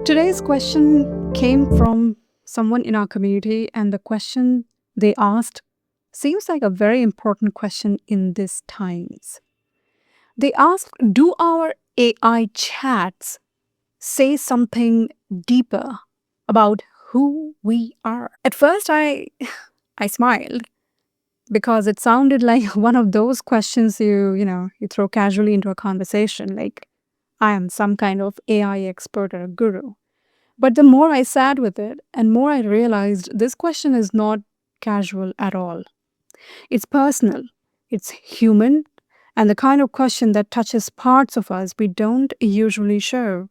Today's question came from someone in our community, and the question they asked seems like a very important question in these times. They asked, do our AI chats say something deeper about who we are? At first, I smiled because it sounded like one of those questions you throw casually into a conversation, like I am some kind of AI expert or a guru. But the more I sat with it and more I realized this question is not casual at all. It's personal, it's human, and the kind of question that touches parts of us we don't usually show.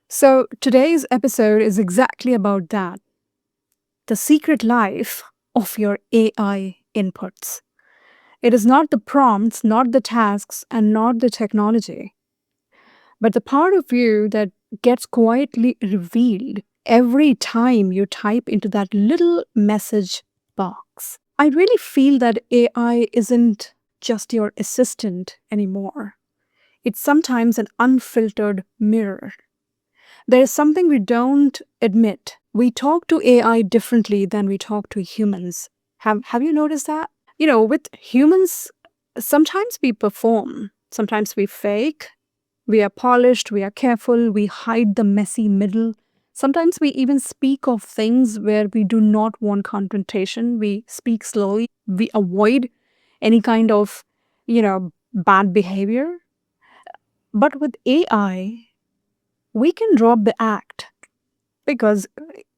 So today's episode is exactly about that, the secret life of your AI inputs. It is not the prompts, not the tasks, and not the technology, but the part of you that gets quietly revealed every time you type into that little message box. I really feel that AI isn't just your assistant anymore. It's sometimes an unfiltered mirror. There is something we don't admit. We talk to AI differently than we talk to humans. Have you noticed that? With humans, sometimes we perform, sometimes we fake, we are polished, we are careful, we hide the messy middle. Sometimes we even speak of things where we do not want confrontation. We speak slowly. We avoid any kind of, bad behavior. But with AI, we can drop the act because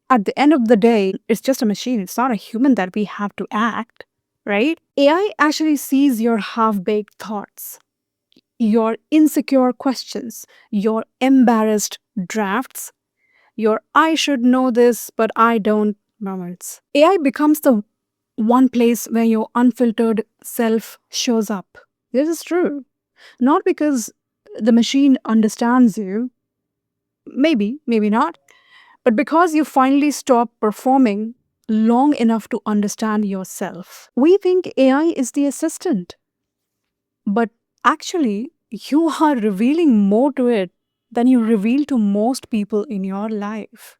at the end of the day, it's just a machine. It's not a human that we have to act, right? AI actually sees your half baked thoughts, your insecure questions, your embarrassed drafts, your I should know this, but I don't moments. AI becomes the one place where your unfiltered self shows up. This is true. Not because the machine understands you, maybe not, but because you finally stop performing long enough to understand yourself. We think AI is the assistant, but actually, you are revealing more to it than you reveal to most people in your life.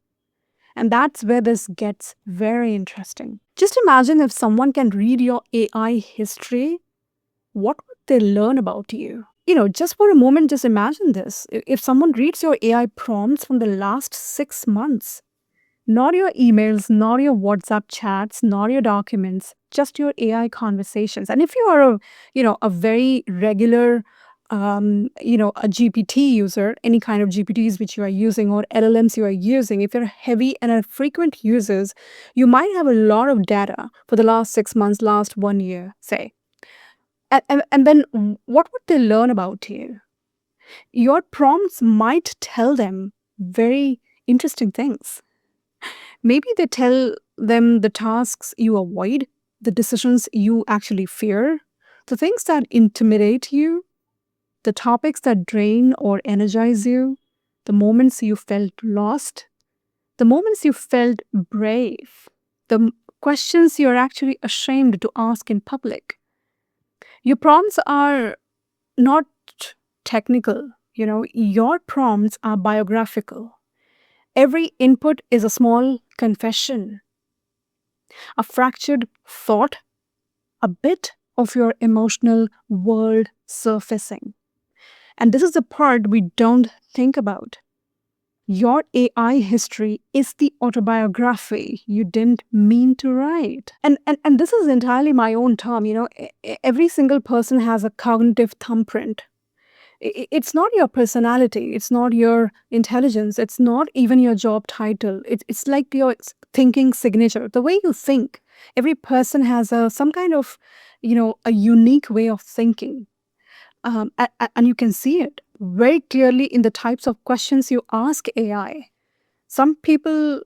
And that's where this gets very interesting. Just imagine if someone can read your AI history, what would they learn about you? Just for a moment, just imagine this. If someone reads your AI prompts from the last 6 months, not your emails, not your WhatsApp chats, not your documents, just your AI conversations. And if you are a very regular, a GPT user, any kind of GPTs which you are using or LLMs you are using, if you're heavy and a frequent users, you might have a lot of data for the last 6 months, last 1 year, say. And then what would they learn about you? Your prompts might tell them very interesting things. Maybe they tell them the tasks you avoid, the decisions you actually fear, the things that intimidate you, the topics that drain or energize you, the moments you felt lost, the moments you felt brave, the questions you're actually ashamed to ask in public. Your prompts are not technical, your prompts are biographical. Every input is a small confession, a fractured thought, a bit of your emotional world surfacing. And this is the part we don't think about. Your AI history is the autobiography you didn't mean to write. And this is entirely my own term. Every single person has a cognitive thumbprint. It's not your personality, it's not your intelligence, it's not even your job title. It's like your thinking signature, the way you think. Every person has some kind of, a unique way of thinking. And you can see it very clearly in the types of questions you ask AI. Some people,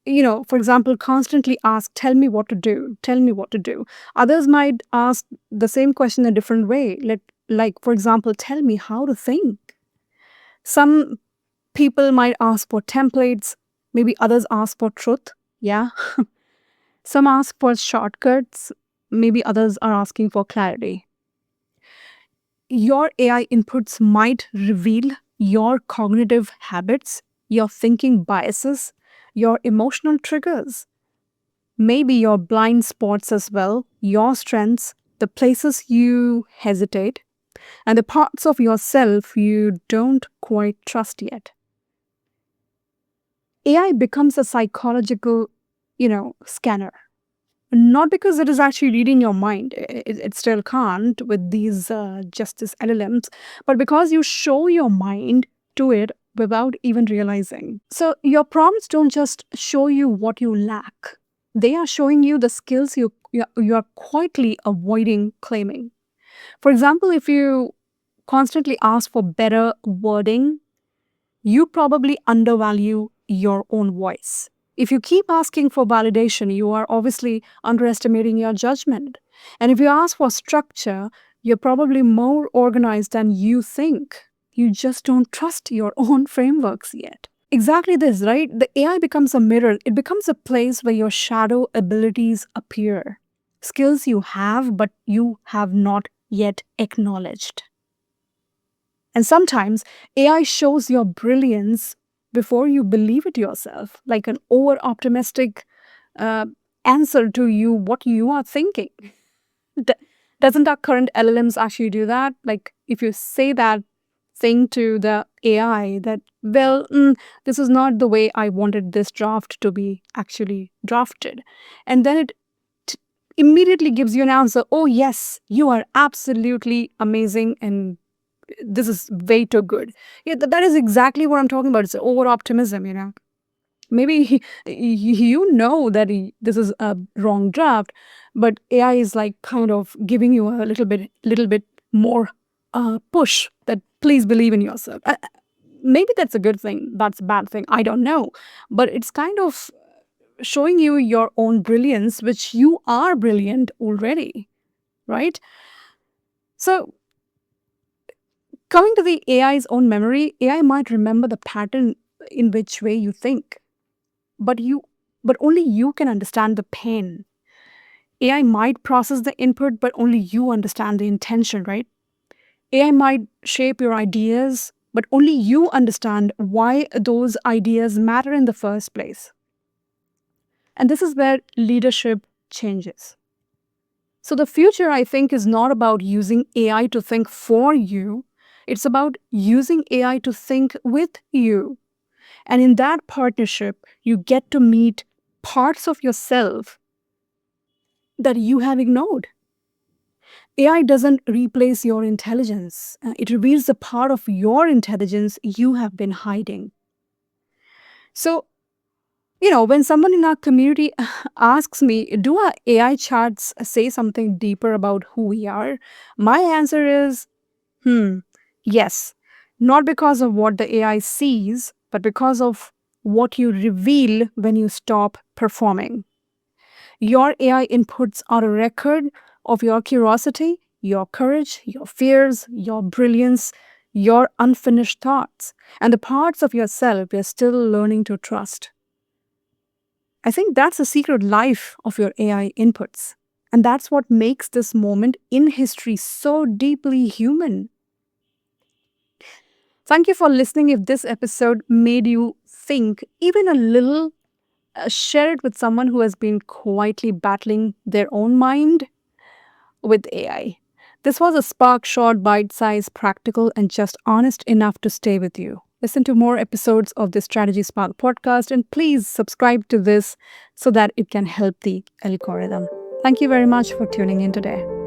for example, constantly ask, tell me what to do, tell me what to do. Others might ask the same question a different way. Like, for example, tell me how to think. Some people might ask for templates, maybe others ask for truth. Yeah. Some ask for shortcuts, maybe others are asking for clarity. Your AI inputs might reveal your cognitive habits, your thinking biases, your emotional triggers, maybe your blind spots as well, your strengths, the places you hesitate, and the parts of yourself you don't quite trust yet. AI becomes a psychological, scanner. Not because it is actually reading your mind, it still can't with these justice LLMs, but because you show your mind to it without even realizing. So your prompts don't just show you what you lack, they are showing you the skills you are quietly avoiding claiming. For example, if you constantly ask for better wording, you probably undervalue your own voice. If you keep asking for validation, you are obviously underestimating your judgment. And if you ask for structure, you're probably more organized than you think. You just don't trust your own frameworks yet. Exactly this, right? The AI becomes a mirror, it becomes a place where your shadow abilities appear. Skills you have, but you have not yet acknowledged. And sometimes AI shows your brilliance before you believe it yourself, like an over optimistic uh, answer to you what you are thinking. D- Doesn't our current LLMs actually do that? Like if you say that thing to the AI that, well, this is not the way I wanted this draft to be actually drafted. And then it t- immediately gives you an answer, oh, yes, you are absolutely amazing and this is way too good. Yeah, that is exactly what I'm talking about. It's over optimism. Maybe you know that this is a wrong draft, but AI is like kind of giving you a little bit more push that please believe in yourself. Maybe that's a good thing. That's a bad thing. I don't know, but it's kind of showing you your own brilliance, which you are brilliant already, right? So coming to the AI's own memory, AI might remember the pattern in which way you think, but only you can understand the pain. AI might process the input, but only you understand the intention, right? AI might shape your ideas, but only you understand why those ideas matter in the first place. And this is where leadership changes. So the future, I think, is not about using AI to think for you. It's about using AI to think with you. And in that partnership, you get to meet parts of yourself that you have ignored. AI doesn't replace your intelligence, it reveals the part of your intelligence you have been hiding. So, when someone in our community asks me, do our AI charts say something deeper about who we are? My answer is, yes. Not because of what the AI sees, but because of what you reveal when you stop performing. Your AI inputs are a record of your curiosity, your courage, your fears, your brilliance, your unfinished thoughts, and the parts of yourself you're still learning to trust. I think that's the secret life of your AI inputs. And that's what makes this moment in history so deeply human. Thank you for listening. If this episode made you think even a little, share it with someone who has been quietly battling their own mind with AI. This was a spark short, bite sized, practical, and just honest enough to stay with you. Listen to more episodes of the Strategy Spark podcast and please subscribe to this so that it can help the algorithm. Thank you very much for tuning in today.